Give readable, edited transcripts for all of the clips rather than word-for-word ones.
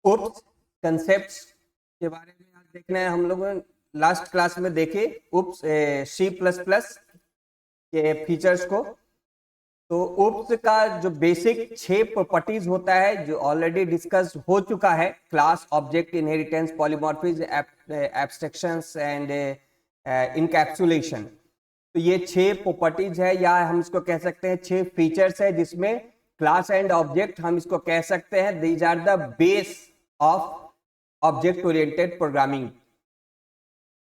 उप्स concepts के बारे में आज देखना है। हम लोग लास्ट क्लास में देखे उप्स C++ के फीचर्स को। तो उप्स का जो बेसिक 6 प्रॉपर्टीज होता है जो ऑलरेडी डिस्कस हो चुका है, class, object, inheritance, polymorphism, abstractions and encapsulation. तो ये 6 प्रॉपर्टीज है या हम इसको कह सकते हैं 6 फीचर्स है, जिसमें क्लास एंड ऑब्जेक्ट हम इसको कह सकते हैं these are the base of object oriented programming.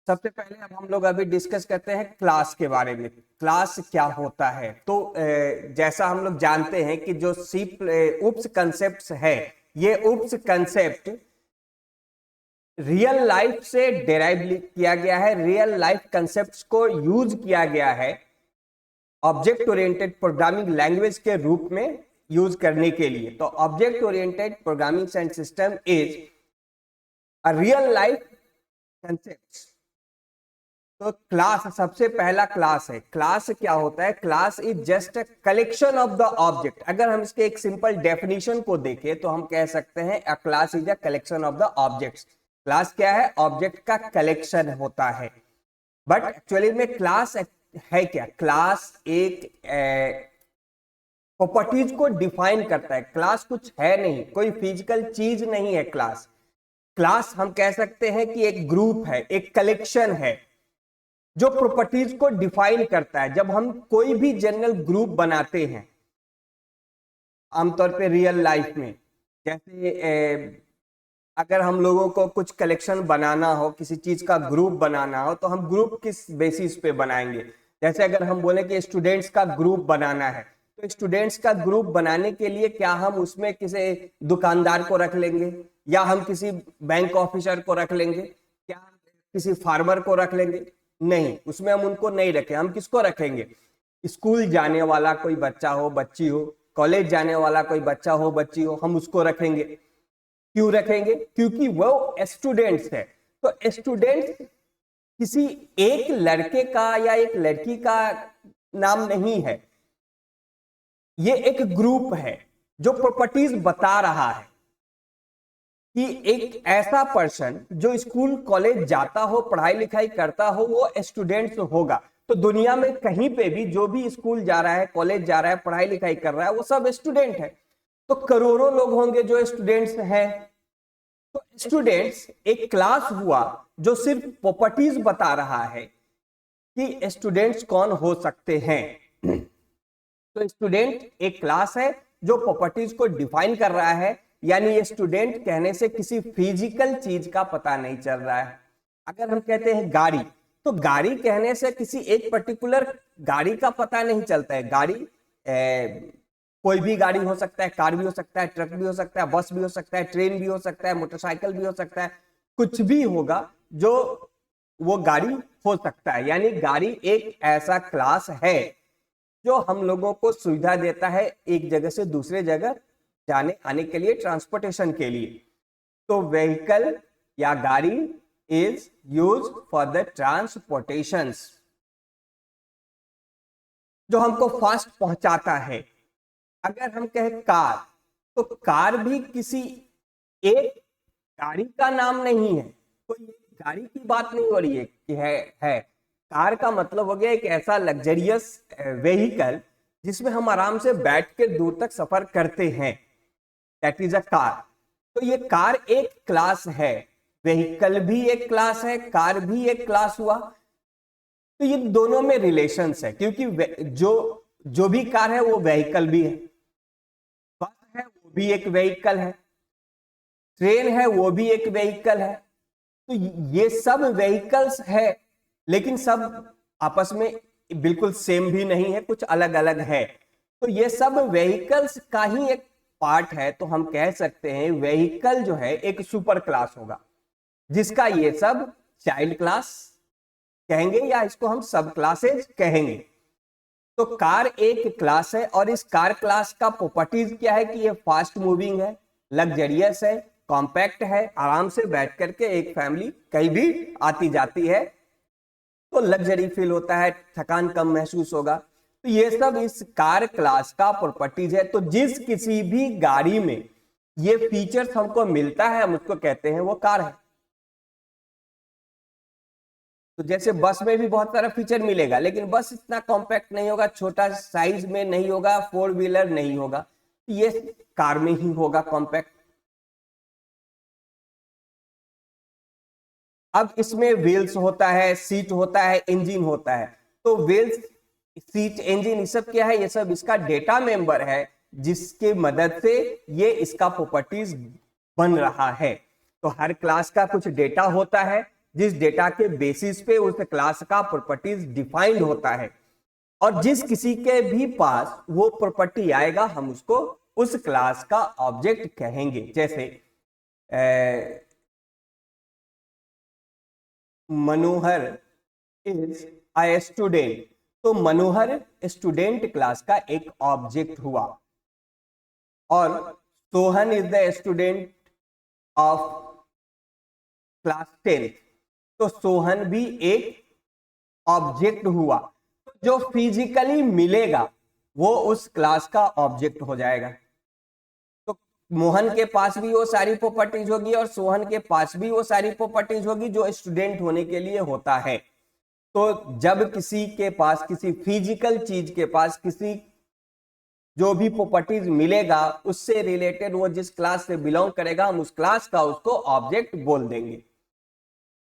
सबसे पहले अब हम लोग अभी डिस्कस करते हैं क्लास के बारे में। क्लास क्या होता है? तो जैसा हम लोग जानते हैं कि जो उप्स कंसेप्ट है, ये उप्स कंसेप्ट रियल लाइफ से डेराइव किया गया है, रियल लाइफ कंसेप्ट्स को यूज किया गया है ऑब्जेक्ट ओरिएंटेड प्रोग्रामिंग लैंग्वेज के रूप में यूज करने के लिए। तो object oriented programming and system is a real life concept. तो क्लास सबसे पहला क्लास है। क्लास क्या होता है? Class is just a collection of the object. अगर हम इसके एक सिंपल डेफिनेशन को देखें तो हम कह सकते हैं अ class is a collection of the objects. Class क्या है? ऑब्जेक्ट का कलेक्शन होता है। बट एक्चुअली में क्लास है क्या? क्लास एक प्रॉपर्टीज को डिफाइन करता है। क्लास कुछ है नहीं, कोई फिजिकल चीज नहीं है क्लास। क्लास हम कह सकते हैं कि एक ग्रुप है, एक कलेक्शन है जो प्रॉपर्टीज को डिफाइन करता है। जब हम कोई भी जनरल ग्रुप बनाते हैं आमतौर पे रियल लाइफ में, जैसे अगर हम लोगों को कुछ कलेक्शन बनाना हो, किसी चीज का ग्रुप बनाना हो, तो हम ग्रुप किस बेसिस पे बनाएंगे? जैसे अगर हम बोले कि स्टूडेंट्स का ग्रुप बनाना है, तो स्टूडेंट्स का ग्रुप बनाने के लिए क्या हम उसमें किसी दुकानदार को रख लेंगे, या हम किसी बैंक ऑफिसर को रख लेंगे, क्या किसी फार्मर को रख लेंगे? नहीं, उसमें हम उनको नहीं रखें। हम किसको रखेंगे? स्कूल जाने वाला कोई बच्चा हो, बच्ची हो, कॉलेज जाने वाला कोई बच्चा हो, बच्ची हो, हम उसको रखेंगे। क्यों रखेंगे? क्योंकि वो स्टूडेंट्स है। तो स्टूडेंट किसी एक लड़के का या एक लड़की का नाम नहीं है, ये एक ग्रुप है जो प्रॉपर्टीज बता रहा है कि एक ऐसा पर्सन जो स्कूल कॉलेज जाता हो, पढ़ाई लिखाई करता हो, वो स्टूडेंट्स होगा। तो दुनिया में कहीं पे भी जो भी स्कूल जा रहा है, कॉलेज जा रहा है, पढ़ाई लिखाई कर रहा है, वो सब स्टूडेंट है। तो करोड़ों लोग होंगे जो स्टूडेंट्स हैं। तो स्टूडेंट्स एक क्लास हुआ जो सिर्फ प्रॉपर्टीज बता रहा है कि स्टूडेंट्स कौन हो सकते हैं। तो स्टूडेंट एक क्लास है जो प्रॉपर्टीज को डिफाइन कर रहा है, यानी ये स्टूडेंट कहने से किसी फिजिकल चीज का पता नहीं चल रहा है। अगर हम कहते हैं गाड़ी, तो गाड़ी कहने से किसी एक पर्टिकुलर गाड़ी का पता नहीं चलता है। गाड़ी कोई भी गाड़ी हो सकता है, कार भी हो सकता है, ट्रक भी हो सकता है, बस भी हो सकता है, ट्रेन भी हो सकता है, मोटरसाइकिल भी हो सकता है, कुछ भी होगा जो वो गाड़ी हो सकता है। यानी गाड़ी एक ऐसा क्लास है जो हम लोगों को सुविधा देता है एक जगह से दूसरे जगह जाने आने के लिए, ट्रांसपोर्टेशन के लिए। तो व्हीकल या गाड़ी is use for the transportation, जो हमको फास्ट पहुंचाता है। अगर हम कहें कार, तो कार भी किसी एक गाड़ी का नाम नहीं है, कोई गाड़ी की बात नहीं हो रही है कि है। कार का मतलब हो गया एक ऐसा लग्जरियस व्हीकल जिसमें हम आराम से बैठ के दूर तक सफर करते हैं, दैट इज अ कार। तो ये कार एक क्लास है, व्हीकल भी एक क्लास है, कार भी एक क्लास हुआ। तो ये दोनों में रिलेशंस है, क्योंकि जो भी कार है वो व्हीकल भी है, बस है वो भी एक व्हीकल है, ट्रेन है वो भी एक व्हीकल है। तो ये सब व्हीकल्स है, लेकिन सब आपस में बिल्कुल सेम भी नहीं है, कुछ अलग अलग है। तो ये सब व्हीकल्स का ही एक पार्ट है। तो हम कह सकते हैं व्हीकल जो है एक सुपर क्लास होगा, जिसका ये सब चाइल्ड क्लास कहेंगे या इसको हम सब क्लासेज कहेंगे। तो कार एक क्लास है, और इस कार क्लास का प्रॉपर्टीज क्या है कि ये फास्ट मूविंग है, लग्जरियस है, कॉम्पैक्ट है, आराम से बैठ करके एक फैमिली कहीं भी आती जाती है तो लग्जरी फील होता है, थकान कम महसूस होगा। तो ये सब इस कार क्लास का प्रॉपर्टीज है। तो जिस किसी भी गाड़ी में ये फीचर्स हमको मिलता है, हम उसको कहते हैं वो कार है। तो जैसे बस में भी बहुत सारा फीचर मिलेगा, लेकिन बस इतना कॉम्पैक्ट नहीं होगा, छोटा साइज में नहीं होगा, 4 व्हीलर नहीं होगा, ये कार में ही होगा कॉम्पैक्ट। अब इसमें व्हील्स होता है, सीट होता है, इंजन होता है। तो व्हील्स, सीट, इंजन, ये सब क्या है? ये सब इसका डेटा मेंबर है, जिसके मदद से ये इसका प्रॉपर्टीज बन रहा है। तो हर क्लास का कुछ डेटा होता है, जिस डेटा के बेसिस पे उस क्लास का प्रॉपर्टीज डिफाइंड होता है, और जिस किसी के भी पास वो प्रॉपर्टी आएगा हम उसको उस क्लास का ऑब्जेक्ट कहेंगे। जैसे मनोहर इज अ स्टूडेंट, तो मनोहर स्टूडेंट क्लास का एक ऑब्जेक्ट हुआ, और Sohan is the student of class 10, तो सोहन भी एक ऑब्जेक्ट हुआ। जो फिजिकली मिलेगा वो उस क्लास का ऑब्जेक्ट हो जाएगा। तो मोहन के पास भी वो सारी प्रॉपर्टीज होगी और सोहन के पास भी वो सारी प्रॉपर्टीज होगी जो स्टूडेंट होने के लिए होता है। तो जब किसी के पास, किसी फिजिकल चीज के पास किसी जो भी प्रॉपर्टीज मिलेगा, उससे रिलेटेड वो जिस क्लास से बिलोंग करेगा, हम उस क्लास का उसको ऑब्जेक्ट बोल देंगे।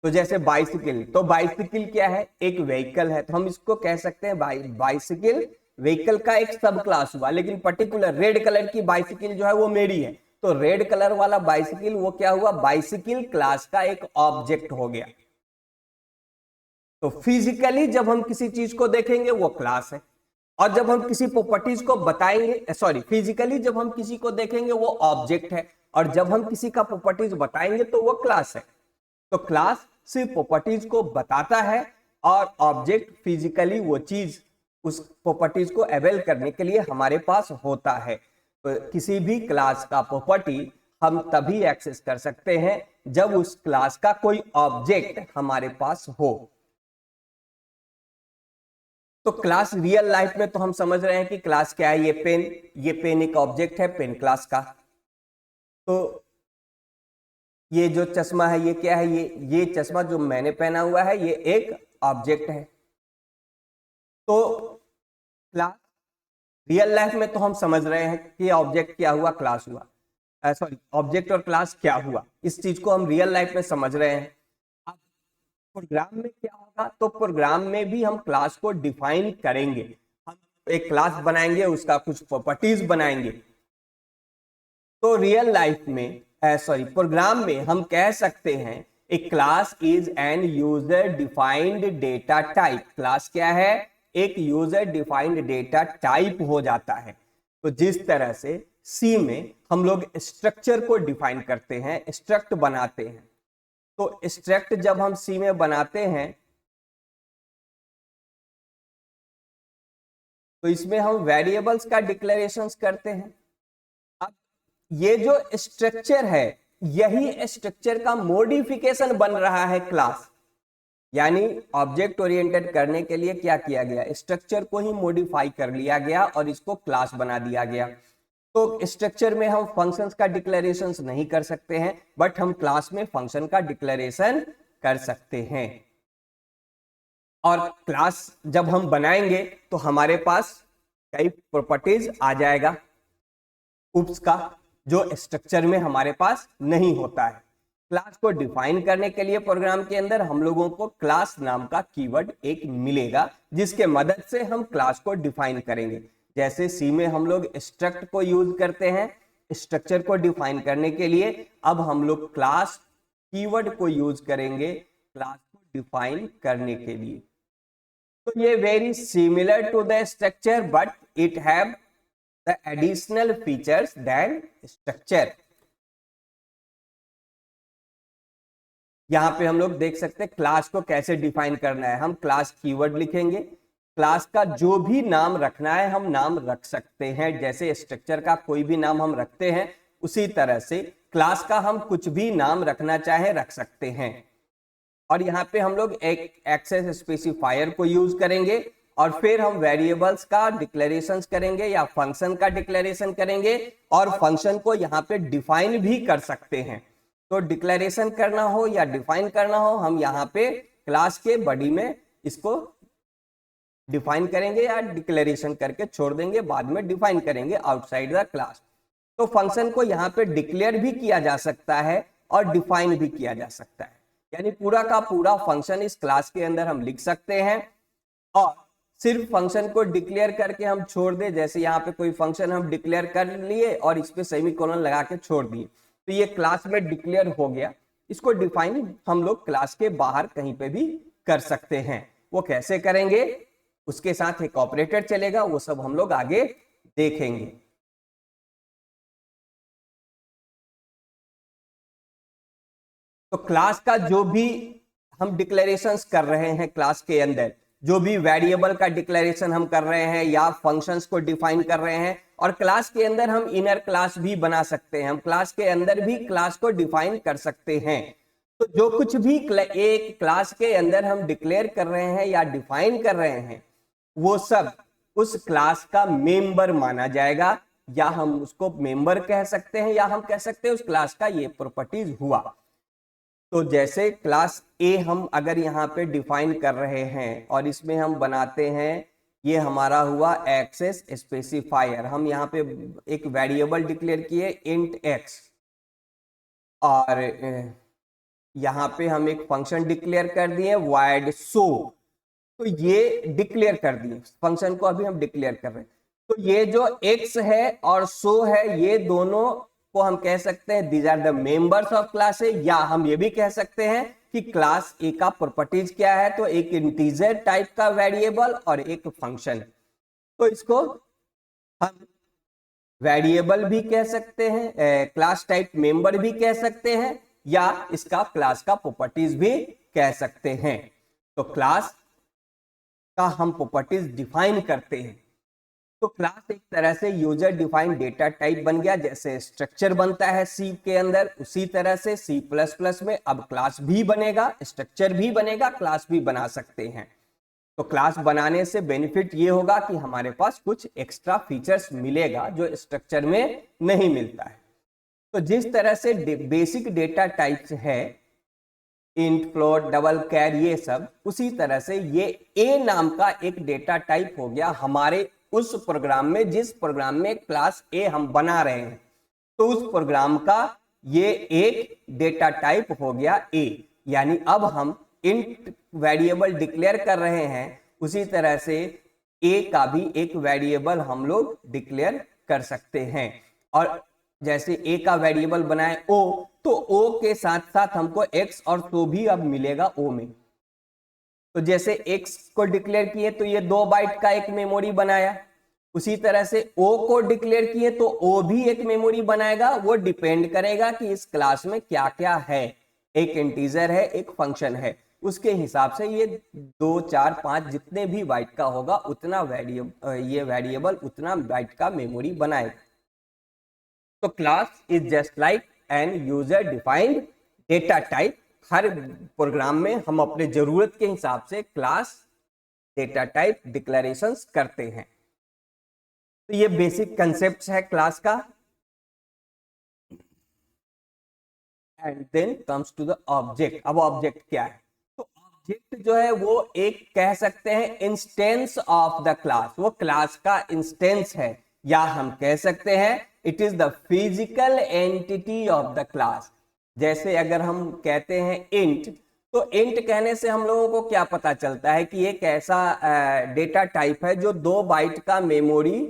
तो जैसे बाइसिकल, तो बाइसिकल क्या है? एक व्हीकल है, तो हम इसको कह सकते हैं बाइसिकल व्हीकल का एक सब क्लास हुआ। लेकिन पर्टिकुलर रेड कलर की बाइसिकल जो है वो मेरी है, तो रेड कलर वाला बाइसिकल वो क्या हुआ? बाइसिकल क्लास का एक ऑब्जेक्ट हो गया। तो फिजिकली जब हम किसी चीज को देखेंगे वो क्लास है, और जब हम किसी प्रॉपर्टीज को बताएंगे, सॉरी, फिजिकली जब हम किसी को देखेंगे वो ऑब्जेक्ट है, और जब हम किसी का प्रॉपर्टीज बताएंगे तो वो क्लास है। तो क्लास सिर्फ प्रॉपर्टीज को बताता है, और ऑब्जेक्ट फिजिकली वो चीज, उस प्रॉपर्टीज को अवेल करने के लिए हमारे पास होता है। तो किसी भी क्लास का प्रॉपर्टी हम तभी एक्सेस कर सकते हैं जब उस क्लास का कोई ऑब्जेक्ट हमारे पास हो। तो क्लास रियल लाइफ में तो हम समझ रहे हैं कि क्लास क्या है। ये पेन एक ऑब्जेक्ट है, पेन क्लास का। तो ये जो चश्मा है ये क्या है? ये चश्मा जो मैंने पहना हुआ है ये एक ऑब्जेक्ट है। तो क्लास रियल लाइफ में तो हम समझ रहे हैं कि ऑब्जेक्ट क्या हुआ, क्लास हुआ, सॉरी, ऑब्जेक्ट और क्लास क्या हुआ, इस चीज को हम रियल लाइफ में समझ रहे हैं। अब प्रोग्राम में क्या होगा? तो प्रोग्राम में भी हम क्लास को डिफाइन करेंगे, हम एक क्लास बनाएंगे, उसका कुछ प्रॉपर्टीज बनाएंगे। तो रियल लाइफ में, सॉरी, प्रोग्राम में हम कह सकते हैं a class is an user defined data type. Class क्या है? एक यूजर डिफाइंड डेटा टाइप हो जाता है। तो जिस तरह से सी में हम लोग स्ट्रक्चर को डिफाइन करते हैं, स्ट्रक्ट बनाते हैं, तो स्ट्रक्ट जब हम सी में बनाते हैं तो इसमें हम वेरिएबल्स का डिक्लेरेशंस करते हैं। अब ये जो स्ट्रक्चर है, यही स्ट्रक्चर का मॉडिफिकेशन बन रहा है क्लास। यानी ऑब्जेक्ट ओरिएंटेड करने के लिए क्या किया गया? स्ट्रक्चर को ही मॉडिफाई कर लिया गया और इसको क्लास बना दिया गया। तो स्ट्रक्चर में हम फंक्शंस का डिक्लेरेशंस नहीं कर सकते हैं, बट हम क्लास में फंक्शन का डिक्लेरेशन कर सकते हैं। और क्लास जब हम बनाएंगे तो हमारे पास कई प्रॉपर्टीज आ जाएगा उप्स का, जो स्ट्रक्चर में हमारे पास नहीं होता है। क्लास को डिफाइन करने के लिए प्रोग्राम के अंदर हम लोगों को क्लास नाम का कीवर्ड एक मिलेगा, जिसके मदद से हम क्लास को डिफाइन करेंगे। जैसे सी में हम लोग स्ट्रक्ट को यूज करते हैं स्ट्रक्चर को डिफाइन करने के लिए, अब हम लोग क्लास कीवर्ड को यूज करेंगे क्लास को डिफाइन करने के लिए। तो ये very similar to the structure, but it have the additional features than structure. यहां पे हम लोग देख सकते हैं क्लास को कैसे डिफाइन करना है। हम क्लास कीवर्ड लिखेंगे, क्लास का जो भी नाम रखना है हम नाम रख सकते हैं। जैसे स्ट्रक्चर का कोई भी नाम हम रखते हैं, उसी तरह से क्लास का हम कुछ भी नाम रखना चाहे रख सकते हैं। और यहाँ पे हम लोग एक एक्सेस स्पेसिफायर को यूज करेंगे, और फिर हम वेरिएबल्स का डिक्लेरेशन करेंगे या फंक्शन का डिक्लेरेशन करेंगे और फंक्शन को यहाँ पे डिफाइन भी कर सकते हैं। तो डिक्लेरेशन करना हो या डिफाइन करना हो, हम यहाँ पे क्लास के बॉडी में इसको डिफाइन करेंगे या डिक्लेरेशन करके छोड़ देंगे, बाद में डिफाइन करेंगे आउटसाइड द क्लास। तो फंक्शन को यहाँ पे डिक्लेयर भी किया जा सकता है और डिफाइन भी किया जा सकता है, यानी पूरा का पूरा फंक्शन इस क्लास के अंदर हम लिख सकते हैं। और सिर्फ फंक्शन को डिक्लेयर करके हम छोड़ दे, जैसे यहाँ पे कोई फंक्शन हम डिक्लेयर कर लिए और इस पे सेमीकोलन लगा के छोड़ दिए, तो ये क्लास में डिक्लेयर हो गया। इसको डिफाइन हम लोग क्लास के बाहर कहीं पे भी कर सकते हैं। वो कैसे करेंगे, उसके साथ एक ऑपरेटर चलेगा, वो सब हम लोग आगे देखेंगे। तो क्लास का जो भी हम डिक्लेरेशंस कर रहे हैं, क्लास के अंदर जो भी वेरिएबल का डिक्लेरेशन हम कर रहे हैं या फंक्शंस को डिफाइन कर रहे हैं, और क्लास के अंदर हम इनर क्लास भी बना सकते हैं, हम क्लास के अंदर भी क्लास को डिफाइन कर सकते हैं। तो जो कुछ भी एक क्लास के अंदर हम डिक्लेयर कर रहे हैं या डिफाइन कर रहे हैं, वो सब उस क्लास का मेंबर माना जाएगा, या हम उसको मेंबर कह सकते हैं या हम कह सकते हैं उस क्लास का ये प्रॉपर्टीज हुआ। तो जैसे क्लास ए हम अगर यहाँ पे डिफाइन कर रहे हैं और इसमें हम बनाते हैं, ये हमारा हुआ एक्सेस स्पेसिफायर, हम यहाँ पे एक वेरिएबल डिक्लेयर किए इंट एक्स, और यहाँ पे हम एक फंक्शन डिक्लेयर कर दिए void show। तो ये डिक्लेयर कर दिए फंक्शन को, अभी हम डिक्लेयर कर रहे हैं। तो ये जो x है और show है, ये दोनों को हम कह सकते हैं these are the members of class A, या हम ये भी कह सकते हैं कि क्लास ए का प्रॉपर्टीज क्या है, तो एक इंटीजर टाइप का वेरिएबल और एक फंक्शन। तो इसको हम वेरिएबल भी कह सकते हैं, क्लास टाइप मेंबर भी कह सकते हैं, या इसका क्लास का प्रॉपर्टीज भी कह सकते हैं। तो क्लास का हम प्रॉपर्टीज डिफाइन करते हैं। तो क्लास एक तरह से यूजर डिफाइंड डेटा टाइप बन गया, जैसे स्ट्रक्चर बनता है सी के अंदर, उसी तरह से C++ में अब क्लास भी बनेगा, स्ट्रक्चर भी बनेगा, क्लास भी बना सकते हैं। तो क्लास बनाने से बेनिफिट ये होगा कि हमारे पास कुछ एक्स्ट्रा फीचर्स मिलेगा जो स्ट्रक्चर में नहीं मिलता है। तो जिस तरह से बेसिक डेटा टाइप्स है इंट, फ्लोट, डबल, कैर, ये सब, उसी तरह से ये ए नाम का एक डेटा टाइप हो गया हमारे उस प्रोग्राम में, जिस प्रोग्राम में क्लास ए हम बना रहे हैं। तो उस प्रोग्राम का ये एक डेटा टाइप हो गया ए, यानी अब हम इंट वेरिएबल डिक्लेयर कर रहे हैं, उसी तरह से ए का भी एक वेरिएबल हम लोग डिक्लेयर कर सकते हैं। और जैसे ए का वेरिएबल बनाए ओ, तो ओ के साथ साथ हमको एक्स और तो भी अब मिलेगा ओ में। तो जैसे एक्स को डिक्लेयर किए तो ये 2 बाइट का एक मेमोरी बनाया, उसी तरह से ओ को डिक्लेयर किए तो ओ भी एक मेमोरी बनाएगा। वो डिपेंड करेगा कि इस क्लास में क्या क्या है, एक इंटीजर है, एक फंक्शन है, उसके हिसाब से ये 2, 4, 5 जितने भी बाइट का होगा उतना ये वेरिएबल उतना बाइट का मेमोरी बनाएगा। तो class is just like an user defined data type. हर प्रोग्राम में हम अपने जरूरत के हिसाब से क्लास डेटा टाइप डिक्लेरेशंस करते हैं। तो ये बेसिक कंसेप्ट है क्लास का। And then comes to the object. अब ऑब्जेक्ट क्या है? तो ऑब्जेक्ट जो है वो एक कह सकते हैं इंस्टेंस ऑफ द क्लास, वो क्लास का इंस्टेंस है, या हम कह सकते हैं it is the physical entity of the class. जैसे अगर हम कहते हैं इंट, तो इंट कहने से हम लोगों को क्या पता चलता है कि एक ऐसा डेटा टाइप है जो 2 बाइट का मेमोरी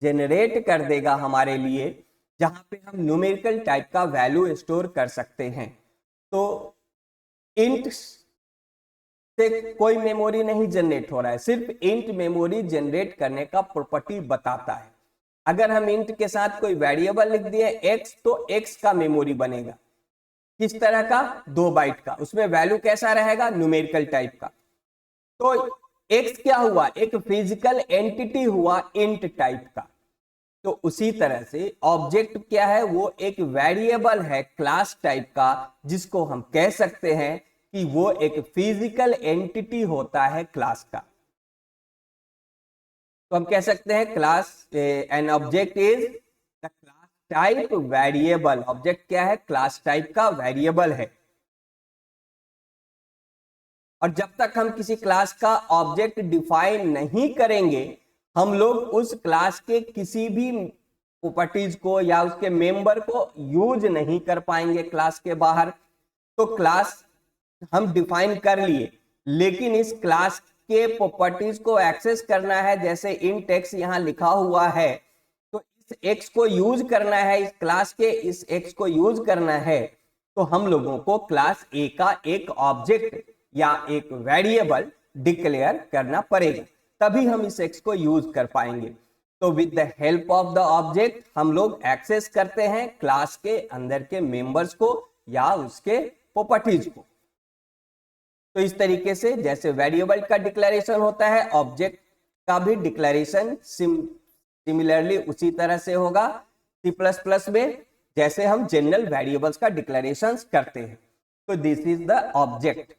जनरेट कर देगा हमारे लिए, जहां पे हम न्यूमेरिकल टाइप का वैल्यू स्टोर कर सकते हैं। तो इंट से कोई मेमोरी नहीं जनरेट हो रहा है, सिर्फ इंट मेमोरी जनरेट करने का प्रॉपर्टी बताता है। अगर हम इंट के साथ कोई वेरिएबल लिख दिए एक्स, तो एक्स का मेमोरी बनेगा किस तरह का? 2 बाइट का। उसमें वैल्यू कैसा रहेगा? न्यूमेरिकल टाइप का। तो एक्स क्या हुआ? एक फिजिकल एंटिटी हुआ इंट टाइप का। तो उसी तरह से ऑब्जेक्ट क्या है? वो एक वेरिएबल है क्लास टाइप का, जिसको हम कह सकते हैं कि वो एक फिजिकल एंटिटी होता है क्लास का। तो हम कह सकते हैं class an object is the class type variable. Object क्या है? क्लास टाइप का वेरिएबल है। और जब तक हम किसी क्लास का ऑब्जेक्ट डिफाइन नहीं करेंगे, हम लोग उस क्लास के किसी भी प्रॉपर्टीज को या उसके मेंबर को यूज नहीं कर पाएंगे क्लास के बाहर। तो क्लास हम डिफाइन कर लिए, लेकिन इस क्लास के प्रॉपर्टीज को एक्सेस करना है, जैसे इंट एक्स यहां लिखा हुआ है, तो इस एक्स को यूज करना है, इस क्लास के इस एक्स को यूज करना है, तो हम लोगों को क्लास ए का एक ऑब्जेक्ट या एक वेरिएबल डिक्लेयर करना पड़ेगा, तभी हम इस एक्स को यूज कर पाएंगे। तो with the help of the object हम लोग एक्सेस करते हैं क्लास के अंदर के मेंबर्स को या उसके प्रॉपर्टीज को। तो इस तरीके से जैसे वेरिएबल का डिक्लेरेशन होता है, ऑब्जेक्ट का भी डिक्लेरेशन सिमिलरली उसी तरह से होगा C++ में, जैसे हम जनरल वेरिएबल्स का डिक्लेरेशन करते हैं। तो दिस इज द ऑब्जेक्ट।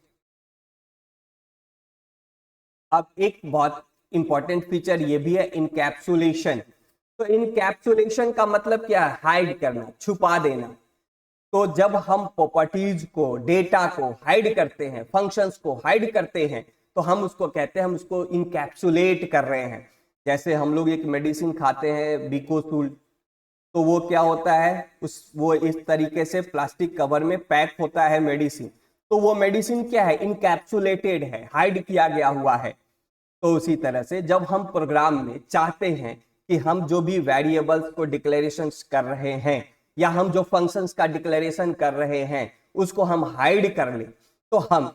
अब एक बहुत इंपॉर्टेंट फीचर ये भी है इनकैप्सुलेशन। तो इनकैप्सुलेशन का मतलब क्या है? हाइड करना, छुपा देना। तो जब हम प्रॉपर्टीज को, डेटा को हाइड करते हैं, फंक्शंस को हाइड करते हैं, तो हम उसको कहते हैं, हम उसको इनकैप्सुलेट कर रहे हैं। जैसे हम लोग एक मेडिसिन खाते हैं बिकोसूल, तो वो क्या होता है, वो इस तरीके से प्लास्टिक कवर में पैक होता है मेडिसिन। तो वो मेडिसिन क्या है? इनकैप्सुलेटेड है, हाइड किया गया हुआ है। तो उसी तरह से जब हम प्रोग्राम में चाहते हैं कि हम जो भी वेरिएबल्स को डिक्लेरेशन कर रहे हैं या हम जो फंक्शंस का डिक्लेरेशन कर रहे हैं उसको हम हाइड कर लें, तो हम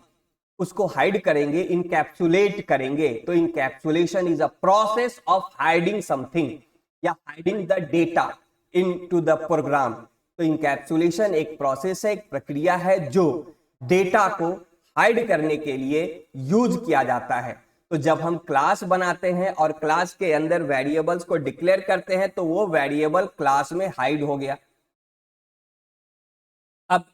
उसको हाइड करेंगे, इनकैप्सुलेट करेंगे। तो encapsulation is a process of hiding something या hiding the data into the program. तो इनकैप्सुलेशन एक प्रोसेस है, एक प्रक्रिया है जो डेटा को हाइड करने के लिए यूज किया जाता है। तो जब हम क्लास बनाते हैं और क्लास के अंदर वेरिएबल्स को डिक्लेयर करते हैं, तो वो वेरिएबल क्लास में हाइड हो गया। अब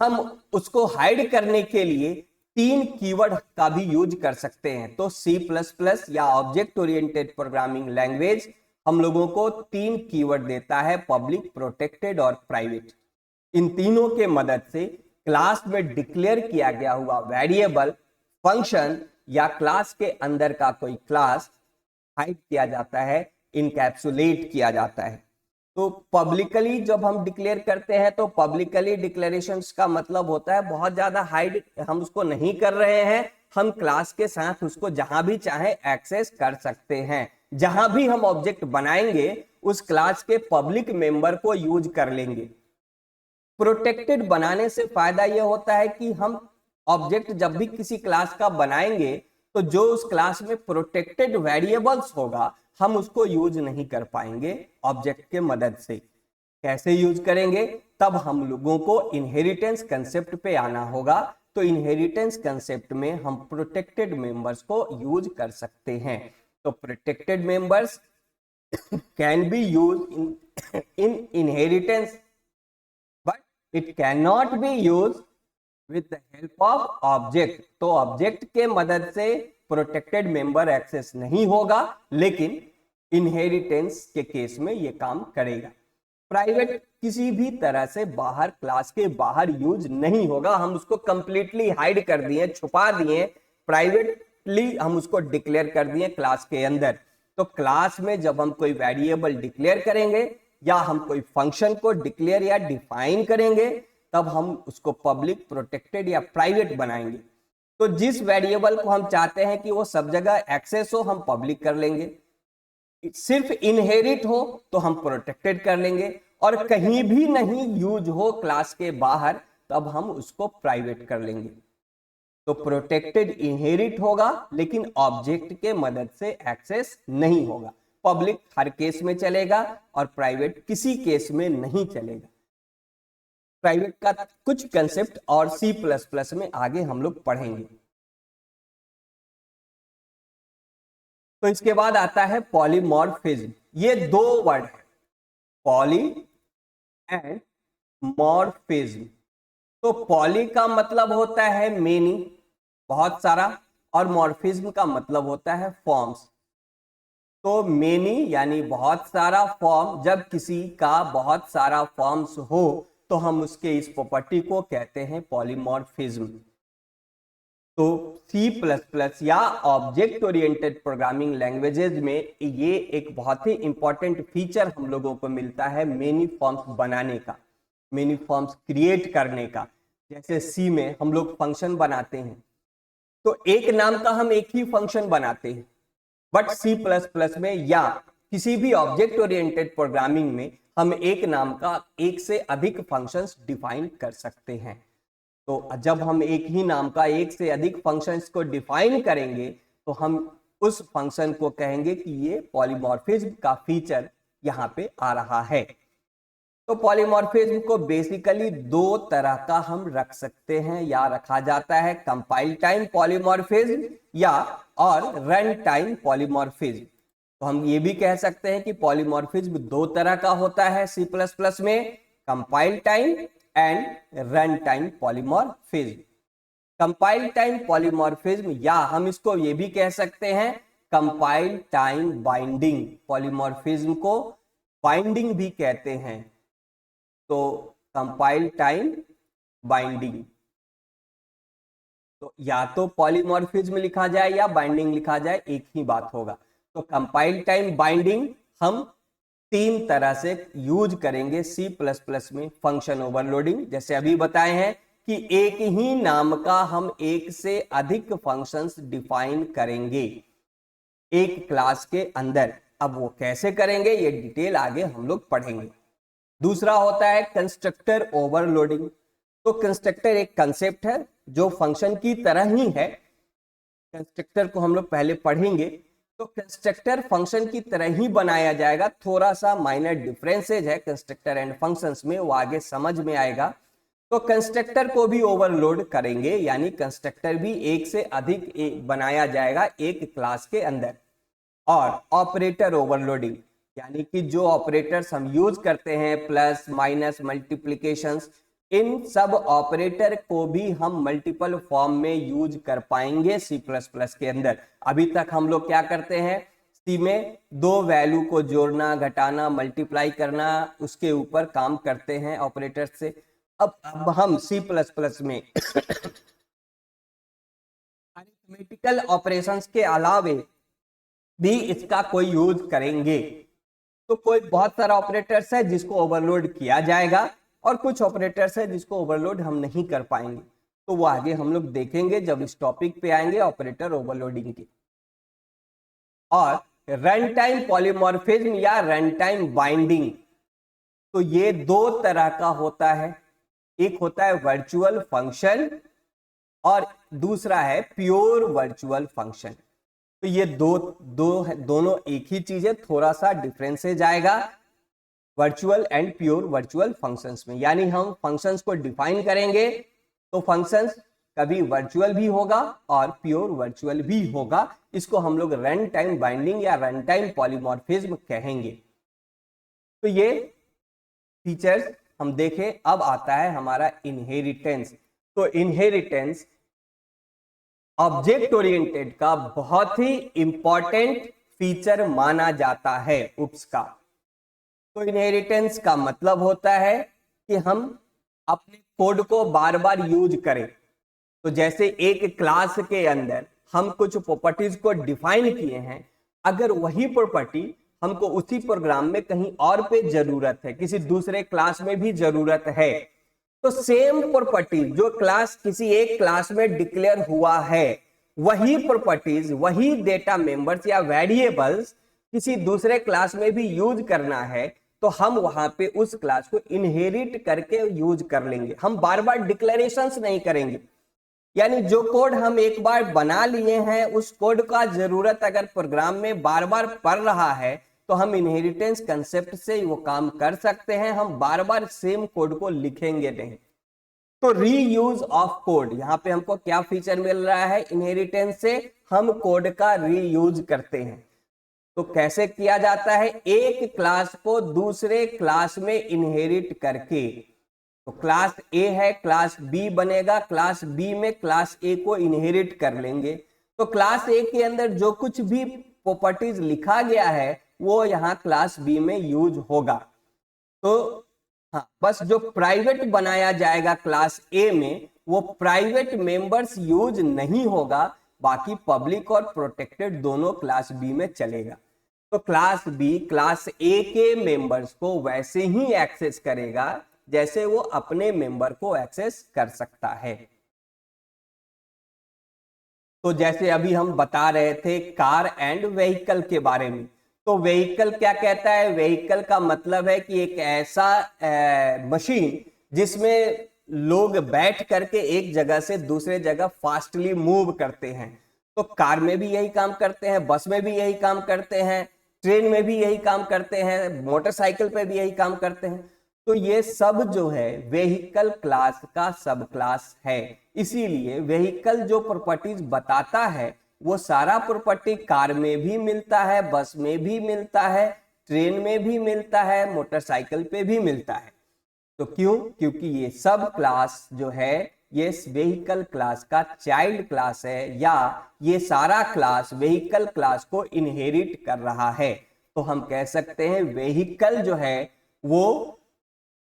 हम उसको हाइड करने के लिए 3 कीवर्ड का भी यूज कर सकते हैं। तो C++ या ऑब्जेक्ट ओरिएंटेड प्रोग्रामिंग लैंग्वेज हम लोगों को 3 कीवर्ड देता है, पब्लिक, प्रोटेक्टेड और प्राइवेट। इन तीनों के मदद से क्लास में डिक्लेयर किया गया हुआ वेरिएबल, फंक्शन या क्लास के अंदर का कोई क्लास हाइड किया जाता है, इनकैप्सुलेट किया जाता है। तो पब्लिकली जब हम डिक्लेयर करते हैं, तो पब्लिकली डिक्लेरेशंस का मतलब होता है बहुत ज्यादा हाइड हम उसको नहीं कर रहे हैं, हम क्लास के साथ उसको जहां भी चाहे एक्सेस कर सकते हैं। जहां भी हम ऑब्जेक्ट बनाएंगे उस क्लास के पब्लिक मेंबर को यूज कर लेंगे। प्रोटेक्टेड बनाने से फायदा यह होता है कि हम ऑब्जेक्ट जब भी किसी क्लास का बनाएंगे, तो जो उस क्लास में प्रोटेक्टेड वेरिएबल्स होगा हम उसको यूज नहीं कर पाएंगे ऑब्जेक्ट के मदद से। कैसे यूज करेंगे? तब हम लोगों को इनहेरिटेंस कंसेप्ट पे आना होगा। तो इनहेरिटेंस कंसेप्ट में हम प्रोटेक्टेड मेंबर्स को यूज कर सकते हैं। तो protected members can be use in inheritance, but it can not be use with the help of object. तो ऑब्जेक्ट के मदद से प्रोटेक्टेड मेंबर एक्सेस नहीं होगा, लेकिन इनहेरिटेंस के केस में यह काम करेगा। प्राइवेट किसी भी तरह से बाहर, क्लास के बाहर यूज नहीं होगा। हम उसको कंप्लीटली हाइड कर दिए, छुपा दिए, प्राइवेटली हम उसको डिक्लेयर कर दिए क्लास के अंदर। तो क्लास में जब हम कोई वेरिएबल डिक्लेयर करेंगे या हम कोई फंक्शन को डिक्लेयर या डिफाइन करेंगे, तब हम उसको पब्लिक, प्रोटेक्टेड या प्राइवेट बनाएंगे। तो जिस वेरिएबल को हम चाहते हैं कि वो सब जगह एक्सेस हो, हम पब्लिक कर लेंगे। सिर्फ इनहेरिट हो तो हम प्रोटेक्टेड कर लेंगे, और कहीं भी नहीं यूज हो क्लास के बाहर, तब हम उसको प्राइवेट कर लेंगे। तो प्रोटेक्टेड इनहेरिट होगा, लेकिन ऑब्जेक्ट के मदद से एक्सेस नहीं होगा। पब्लिक हर केस में चलेगा और प्राइवेट किसी केस में नहीं चलेगा। प्राइवेट का कुछ कंसेप्ट और C++ में आगे हम लोग पढ़ेंगे। तो इसके बाद आता है पॉलीमॉर्फिज्म। ये 2 वर्ड है, पॉली एंड मॉर्फिज्म। तो पॉली का मतलब होता है मेनी, बहुत सारा, और मॉर्फिज्म का मतलब होता है फॉर्म्स। तो मेनी यानी बहुत सारा फॉर्म, जब किसी का बहुत सारा फॉर्म्स हो तो हम उसके इस प्रॉपर्टी को कहते हैं पॉलीमॉर्फिज्म। तो C++ या ऑब्जेक्ट ओरिएंटेड प्रोग्रामिंग लैंग्वेजेस में ये एक बहुत ही इंपॉर्टेंट फीचर हम लोगों को मिलता है मेनी फॉर्म्स बनाने का, मेनी फॉर्म्स क्रिएट करने का। जैसे सी में हम लोग फंक्शन बनाते हैं तो एक नाम का हम एक ही फंक्शन बनाते हैं, बट C++ में या किसी भी ऑब्जेक्ट ओरिएंटेड प्रोग्रामिंग में हम एक नाम का एक से अधिक फंक्शंस डिफाइन कर सकते हैं। तो जब हम एक ही नाम का एक से अधिक फंक्शंस को डिफाइन करेंगे तो हम उस फंक्शन को कहेंगे कि ये पॉलीमॉर्फिज्म का फीचर यहां पे आ रहा है। तो पॉलीमॉर्फिज्म को बेसिकली दो तरह का हम रख सकते हैं या रखा जाता है, कंपाइल टाइम पॉलीमॉर्फिज्म या और रन टाइम पॉलीमॉर्फिज्म। तो हम ये भी कह सकते हैं कि पॉलीमॉर्फिज्म दो तरह का होता है C++ में, compile time and run time polymorphism. Compile time polymorphism या हम इसको ये भी कह सकते हैं कंपाइल टाइम बाइंडिंग पॉलीमॉर्फिज्म को बाइंडिंग भी कहते हैं। तो कंपाइल टाइम बाइंडिंग, तो या तो पॉलीमॉर्फिज्म लिखा जाए या बाइंडिंग लिखा जाए, एक ही बात होगा। तो कंपाइल टाइम बाइंडिंग हम तीन तरह से यूज करेंगे C++ में। फंक्शन ओवरलोडिंग, जैसे अभी बताए हैं कि एक ही नाम का हम एक से अधिक फंक्शंस डिफाइन करेंगे एक क्लास के अंदर। अब वो कैसे करेंगे ये डिटेल आगे हम लोग पढ़ेंगे। दूसरा होता है कंस्ट्रक्टर ओवरलोडिंग। तो कंस्ट्रक्टर एक कंसेप्ट है जो फंक्शन की तरह ही है, कंस्ट्रक्टर को हम लोग पहले पढ़ेंगे। तो कंस्ट्रक्टर फंक्शन की तरह ही बनाया जाएगा, थोड़ा सा माइनर डिफरेंसेज है कंस्ट्रक्टर एंड फंक्शंस में, वो आगे समझ में आएगा। तो कंस्ट्रक्टर को भी ओवरलोड करेंगे, यानी कंस्ट्रक्टर भी एक से अधिक बनाया जाएगा एक क्लास के अंदर। और ऑपरेटर ओवरलोडिंग, यानी कि जो ऑपरेटर्स हम यूज करते हैं प्लस माइनस मल्टीप्लिकेशंस, इन सब ऑपरेटर को भी हम मल्टीपल फॉर्म में यूज कर पाएंगे C++ के अंदर। अभी तक हम लोग क्या करते हैं, सी में दो वैल्यू को जोड़ना, घटाना, मल्टीप्लाई करना, उसके ऊपर काम करते हैं ऑपरेटर से। अब हम C++ में अरिथमेटिकल ऑपरेशंस के अलावे भी इसका कोई यूज करेंगे। तो कोई बहुत सारा ऑपरेटर्स है जिसको ओवरलोड किया जाएगा और कुछ ऑपरेटर्स है जिसको ओवरलोड हम नहीं कर पाएंगे। तो वो आगे हम लोग देखेंगे जब इस टॉपिक पे आएंगे ऑपरेटर ओवरलोडिंग के। और रन टाइम पॉलीमॉर्फिज्म या रन टाइम बाइंडिंग, तो ये दो तरह का होता है। एक होता है वर्चुअल फंक्शन और दूसरा है प्योर वर्चुअल फंक्शन। तो ये दोनों एक ही चीज है, थोड़ा सा डिफरेंसेज आएगा virtual and pure virtual functions में। यानी हम फंक्शंस को डिफाइन करेंगे तो फंक्शंस कभी वर्चुअल भी होगा और प्योर वर्चुअल भी होगा। इसको हम लोग रन टाइम बाइंडिंग या रन टाइम पॉलीमॉर्फिज्म कहेंगे। तो ये फीचर्स हम देखें। अब आता है हमारा इनहेरिटेंस। तो इनहेरिटेंस ऑब्जेक्ट ओरिएंटेड का बहुत ही इंपॉर्टेंट फीचर माना जाता है उप्स का। तो इनहेरिटेंस का मतलब होता है कि हम अपने कोड को बार बार यूज करें। तो जैसे एक क्लास के अंदर हम कुछ प्रॉपर्टीज को डिफाइन किए हैं, अगर वही प्रॉपर्टी हमको उसी प्रोग्राम में कहीं और पे जरूरत है, किसी दूसरे क्लास में भी जरूरत है, तो सेम प्रॉपर्टी जो क्लास किसी एक क्लास में डिक्लेयर हुआ है, वही प्रॉपर्टीज, वही डेटा मेंबर्स या वेरिएबल्स किसी दूसरे क्लास में भी यूज करना है, तो हम वहां पे उस क्लास को इनहेरिट करके यूज कर लेंगे। हम बार बार डिक्लेरेशंस नहीं करेंगे। यानी जो कोड हम एक बार बना लिए हैं, उस कोड का जरूरत अगर प्रोग्राम में बार बार पड़ रहा है तो हम इनहेरिटेंस कंसेप्ट से वो काम कर सकते हैं। हम बार बार सेम कोड को लिखेंगे नहीं। तो रीयूज ऑफ कोड, यहां पे हमको क्या फीचर मिल रहा है इनहेरिटेंस से, हम कोड का रीयूज करते हैं। तो कैसे किया जाता है, एक क्लास को दूसरे क्लास में इनहेरिट करके। तो क्लास ए है, क्लास बी बनेगा, क्लास बी में क्लास ए को इनहेरिट कर लेंगे। तो क्लास ए के अंदर जो कुछ भी प्रॉपर्टीज लिखा गया है वो यहाँ क्लास बी में यूज होगा। तो हाँ, बस जो प्राइवेट बनाया जाएगा क्लास ए में वो प्राइवेट मेंबर्स यूज नहीं होगा, बाकी पब्लिक और प्रोटेक्टेड दोनों क्लास बी में चलेगा। तो क्लास बी क्लास ए के मेंबर्स को वैसे ही एक्सेस करेगा जैसे वो अपने मेंबर को एक्सेस कर सकता है। तो जैसे अभी हम बता रहे थे कार एंड व्हीकल के बारे में, तो व्हीकल क्या कहता है? व्हीकल का मतलब है कि एक ऐसा मशीन जिसमें लोग बैठ करके एक जगह से दूसरे जगह फास्टली मूव करते हैं। तो कार में भी यही काम करते हैं, बस में भी यही काम करते हैं, ट्रेन में भी यही काम करते हैं, मोटरसाइकिल पे भी यही काम करते हैं। तो ये सब जो है व्हीकल क्लास का सब क्लास है। इसीलिए व्हीकल जो प्रॉपर्टीज बताता है वो सारा प्रॉपर्टी कार में भी मिलता है, बस में भी मिलता है, ट्रेन में भी मिलता है, मोटरसाइकिल पे भी मिलता है। तो क्यों? क्योंकि ये सब क्लास जो है ये व्हीकल क्लास का चाइल्ड क्लास है, या ये सारा क्लास व्हीकल क्लास को इनहेरिट कर रहा है। तो हम कह सकते हैं व्हीकल जो है वो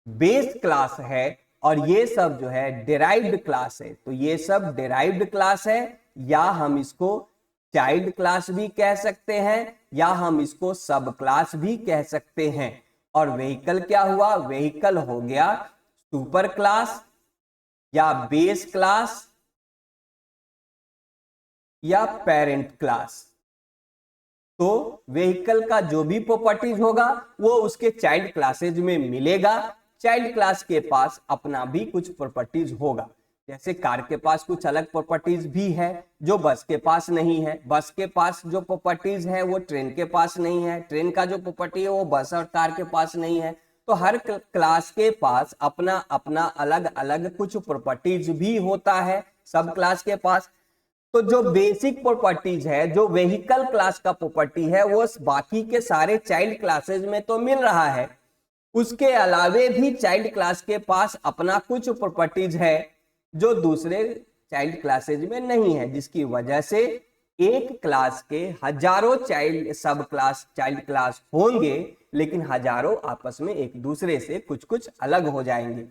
बेस क्लास है और ये सब जो है डिराइव्ड क्लास है। तो ये सब डिराइव्ड क्लास है, या हम इसको चाइल्ड क्लास भी कह सकते हैं, या हम इसको सब क्लास भी कह सकते हैं। और व्हीकल क्या हुआ? व्हीकल हो गया सुपर क्लास या बेस क्लास या पेरेंट क्लास। तो व्हीकल का जो भी प्रॉपर्टीज होगा वो उसके चाइल्ड क्लासेज में मिलेगा। चाइल्ड क्लास के पास अपना भी कुछ प्रॉपर्टीज होगा, जैसे कार के पास कुछ अलग प्रॉपर्टीज भी है जो बस के पास नहीं है, बस के पास जो प्रॉपर्टीज है वो ट्रेन के पास नहीं है, ट्रेन का जो प्रॉपर्टी है वो बस और कार के पास नहीं है। तो हर क्लास के पास अपना अपना अलग अलग कुछ प्रॉपर्टीज भी होता है सब क्लास के पास। तो जो बेसिक प्रॉपर्टीज है, जो व्हीकल क्लास का प्रॉपर्टी है, वो बाकी के सारे चाइल्ड क्लासेज में तो मिल रहा है, उसके अलावे भी चाइल्ड क्लास के पास अपना कुछ प्रॉपर्टीज है जो दूसरे चाइल्ड क्लासेज में नहीं है, जिसकी वजह से एक क्लास के हजारों चाइल्ड सब क्लास चाइल्ड क्लास होंगे, लेकिन हजारों आपस में एक दूसरे से कुछ कुछ अलग हो जाएंगे।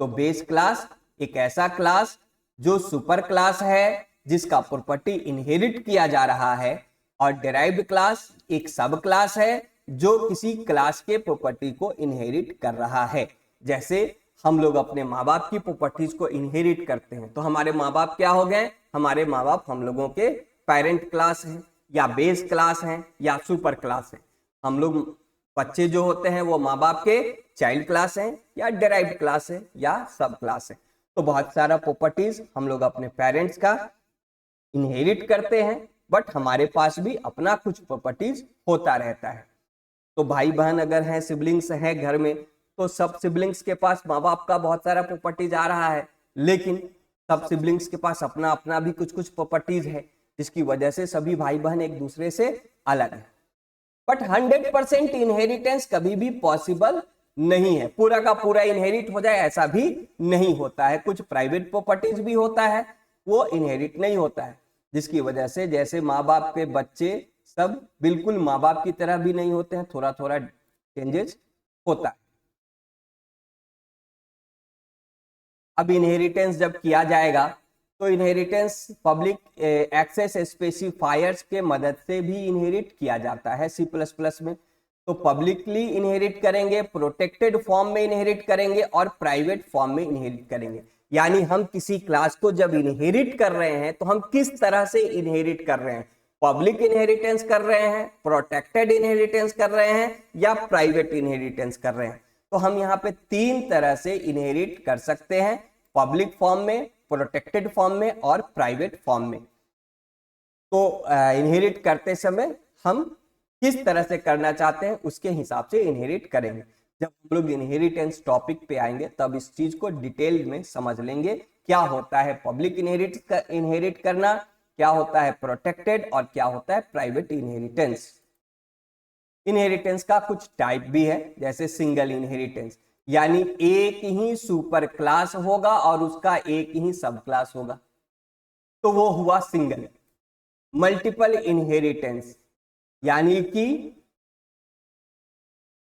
तो बेस क्लास एक ऐसा क्लास जो सुपर क्लास है जिसका प्रॉपर्टी इनहेरिट किया जा रहा है, और डिराइव्ड क्लास एक सब क्लास है जो किसी क्लास के प्रॉपर्टी को इनहेरिट कर रहा है। जैसे हम लोग अपने माँ बाप की प्रॉपर्टीज को इनहेरिट करते हैं, तो हमारे माँ बाप क्या हो गए? हमारे माँ बाप हम लोगों के पेरेंट क्लास हैं, या बेस क्लास हैं, या सुपर क्लास हैं। हम लोग बच्चे जो होते हैं वो माँ बाप के चाइल्ड क्लास हैं, या डिराइव्ड क्लास है, या सब क्लास है। तो बहुत सारा प्रॉपर्टीज हम लोग अपने पेरेंट्स का इनहेरिट करते हैं, बट हमारे पास भी अपना कुछ प्रॉपर्टीज होता रहता है। तो भाई बहन अगर हैं, सिबलिंग्स हैं घर में, तो सब सिबलिंग्स के पास माँ बाप का बहुत सारा प्रॉपर्टीज आ रहा है, लेकिन सब सिबलिंग्स के पास अपना अपना भी कुछ कुछ प्रॉपर्टीज है, जिसकी वजह से सभी भाई बहन एक दूसरे से अलग है। बट 100% इनहेरिटेंस कभी भी पॉसिबल नहीं है, पूरा का पूरा इनहेरिट हो जाए ऐसा भी नहीं होता है। कुछ प्राइवेट प्रॉपर्टीज भी होता है वो इनहेरिट नहीं होता है, जिसकी वजह से जैसे माँ बाप के बच्चे सब बिल्कुल माँ बाप की तरह भी नहीं होते हैं, थोड़ा थोड़ा चेंजेस होता है। अब इनहेरिटेंस जब किया जाएगा तो इनहेरिटेंस पब्लिक एक्सेस स्पेसिफायर्स के मदद से भी इनहेरिट किया जाता है C++ में। तो पब्लिकली इनहेरिट करेंगे, प्रोटेक्टेड फॉर्म में इनहेरिट करेंगे, और प्राइवेट फॉर्म में इनहेरिट करेंगे। यानी हम किसी क्लास को जब इनहेरिट कर रहे हैं तो हम किस तरह से इनहेरिट कर रहे हैं? पब्लिक इनहेरिटेंस कर रहे हैं, प्रोटेक्टेड इनहेरिटेंस कर रहे हैं, या प्राइवेट इनहेरिटेंस कर रहे हैं? तो हम यहाँ पे 3 तरह से इनहेरिट कर सकते हैं, पब्लिक फॉर्म में, प्रोटेक्टेड फॉर्म में, और प्राइवेट फॉर्म में। तो इनहेरिट करते समय हम किस तरह से करना चाहते हैं उसके हिसाब से इनहेरिट करेंगे। जब हम लोग इनहेरिटेंस टॉपिक पे आएंगे तब इस चीज को डिटेल में समझ लेंगे, क्या होता है पब्लिक इनहेरिट करना, क्या होता है प्रोटेक्टेड, और क्या होता है प्राइवेट इनहेरिटेंस। इनहेरिटेंस का कुछ टाइप भी है, जैसे सिंगल इनहेरिटेंस, यानी एक ही सुपर क्लास होगा और उसका एक ही सब क्लास होगा, तो वो हुआ सिंगल। मल्टीपल इनहेरिटेंस, यानी कि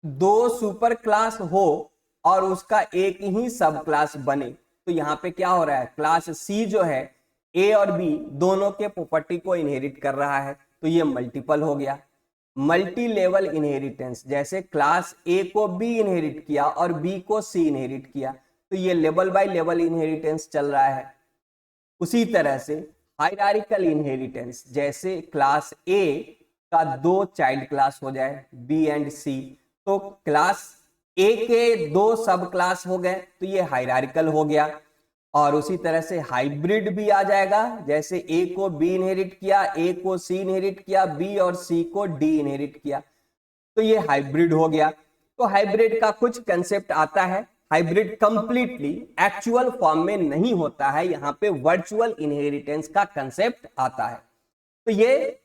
दो सुपर क्लास हो और उसका एक ही सब क्लास बने। तो यहाँ पे क्या हो रहा है, क्लास सी जो है ए और बी दोनों के प्रॉपर्टी को इनहेरिट कर रहा है, तो ये मल्टीपल हो गया। मल्टी लेवल इनहेरिटेंस, जैसे क्लास ए को बी इनहेरिट किया और बी को सी इनहेरिट किया, तो ये लेवल बाय लेवल इनहेरिटेंस चल रहा है। उसी तरह से हायरार्किकल इनहेरिटेंस, जैसे क्लास ए का दो चाइल्ड क्लास हो जाए बी एंड सी, तो क्लास ए के दो सब क्लास हो गए, तो ये हायरार्किकल हो गया। और उसी तरह से हाइब्रिड भी आ जाएगा, जैसे ए को बी इनहेरिट किया, ए को सी इनहेरिट किया, बी और सी को डी इनहेरिट किया, तो ये हाइब्रिड हो गया। तो हाइब्रिड का कुछ कंसेप्ट आता है, हाइब्रिड कंप्लीटली एक्चुअल फॉर्म में नहीं होता है, यहाँ पे वर्चुअल इनहेरिटेंस का कंसेप्ट आता है। तो ये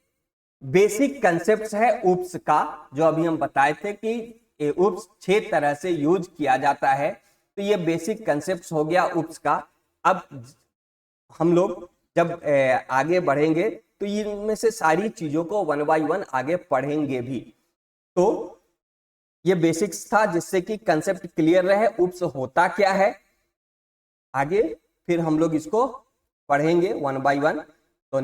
बेसिक कंसेप्ट है UPS का, जो अभी हम बताए थे कि UPS 6 तरह से यूज किया जाता है। तो ये बेसिक कंसेप्ट हो गया UPS का। अब हम लोग जब आगे बढ़ेंगे तो इनमें से सारी चीजों को वन बाय वन आगे पढ़ेंगे भी। तो ये बेसिक्स था जिससे कि कंसेप्ट क्लियर रहे, UPS होता क्या है। आगे फिर हम लोग इसको पढ़ेंगे वन बाय वन। तो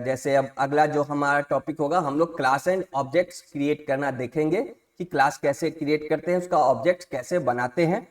जैसे अब अगला जो हमारा टॉपिक होगा, हम लोग क्लास एंड ऑब्जेक्ट्स क्रिएट करना देखेंगे कि क्लास कैसे क्रिएट करते हैं, उसका ऑब्जेक्ट कैसे बनाते हैं।